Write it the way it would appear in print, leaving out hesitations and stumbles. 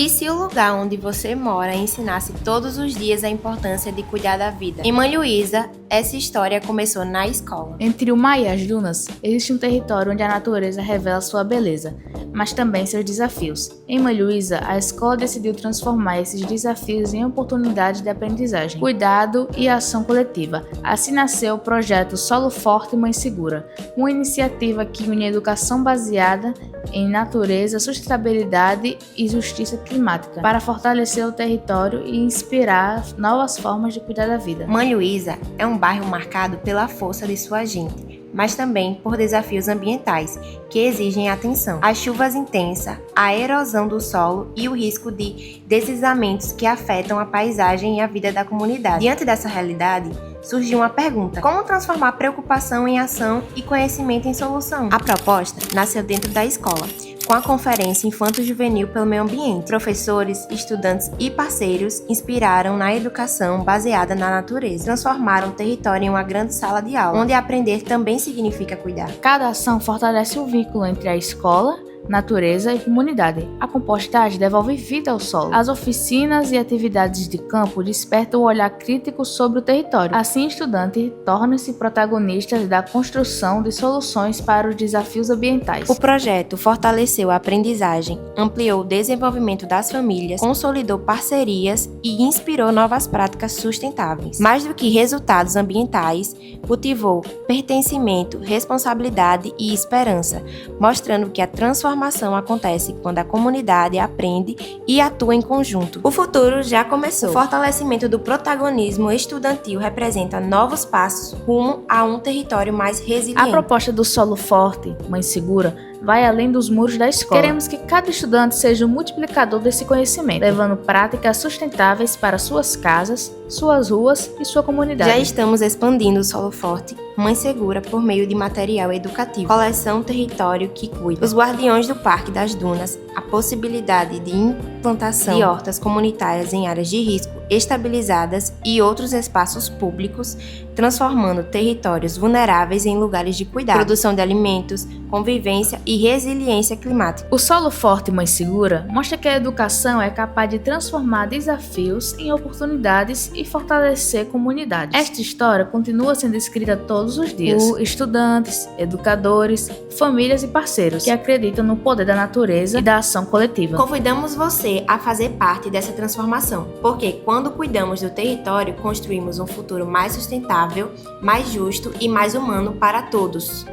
E se o lugar onde você mora ensinasse todos os dias a importância de cuidar da vida? Em Mãe Luísa, essa história começou na escola. Entre o mar e as dunas, existe um território onde a natureza revela sua beleza, mas também seus desafios. Em Mãe Luísa, a escola decidiu transformar esses desafios em oportunidades de aprendizagem, cuidado e ação coletiva. Assim nasceu o projeto Solo Forte Mãe Segura, uma iniciativa que une educação baseada em natureza, sustentabilidade e justiça climática, para fortalecer o território e inspirar novas formas de cuidar da vida. Mãe Luísa é um bairro marcado pela força de sua gente, mas também por desafios ambientais que exigem atenção. As chuvas intensas, a erosão do solo e o risco de deslizamentos que afetam a paisagem e a vida da comunidade. Diante dessa realidade, surgiu uma pergunta: como transformar preocupação em ação e conhecimento em solução? A proposta nasceu dentro da escola, com a Conferência Infanto-Juvenil pelo Meio Ambiente. Professores, estudantes e parceiros inspiraram na educação baseada na natureza. Transformaram o território em uma grande sala de aula, onde aprender também significa cuidar. Cada ação fortalece o vínculo entre a escola, natureza e comunidade. A compostagem devolve vida ao solo. As oficinas e atividades de campo despertam o olhar crítico sobre o território. Assim, estudantes tornam-se protagonistas da construção de soluções para os desafios ambientais. O projeto fortaleceu a aprendizagem, ampliou o desenvolvimento das famílias, consolidou parcerias e inspirou novas práticas sustentáveis. Mais do que resultados ambientais, cultivou pertencimento, responsabilidade e esperança, mostrando que a transformação acontece quando a comunidade aprende e atua em conjunto. O futuro já começou. O fortalecimento do protagonismo estudantil representa novos passos rumo a um território mais resiliente. A proposta do Solo Forte, Mãe Segura, vai além dos muros da escola. Queremos que cada estudante seja um multiplicador desse conhecimento, levando práticas sustentáveis para suas casas, suas ruas e sua comunidade. Já estamos expandindo o Solo Forte Mãe Segura por meio de material educativo, coleção Território que Cuida, os Guardiões do Parque das Dunas, a possibilidade de implantação de hortas comunitárias em áreas de risco estabilizadas e outros espaços públicos, transformando territórios vulneráveis em lugares de cuidado, produção de alimentos, convivência e resiliência climática. O Solo Forte Mãe Segura mostra que a educação é capaz de transformar desafios em oportunidades e fortalecer comunidades. Esta história continua sendo escrita todos os dias por estudantes, educadores, famílias e parceiros que acreditam no poder da natureza e da ação coletiva. Convidamos você a fazer parte dessa transformação, porque quando cuidamos do território, construímos um futuro mais sustentável, mais justo e mais humano para todos.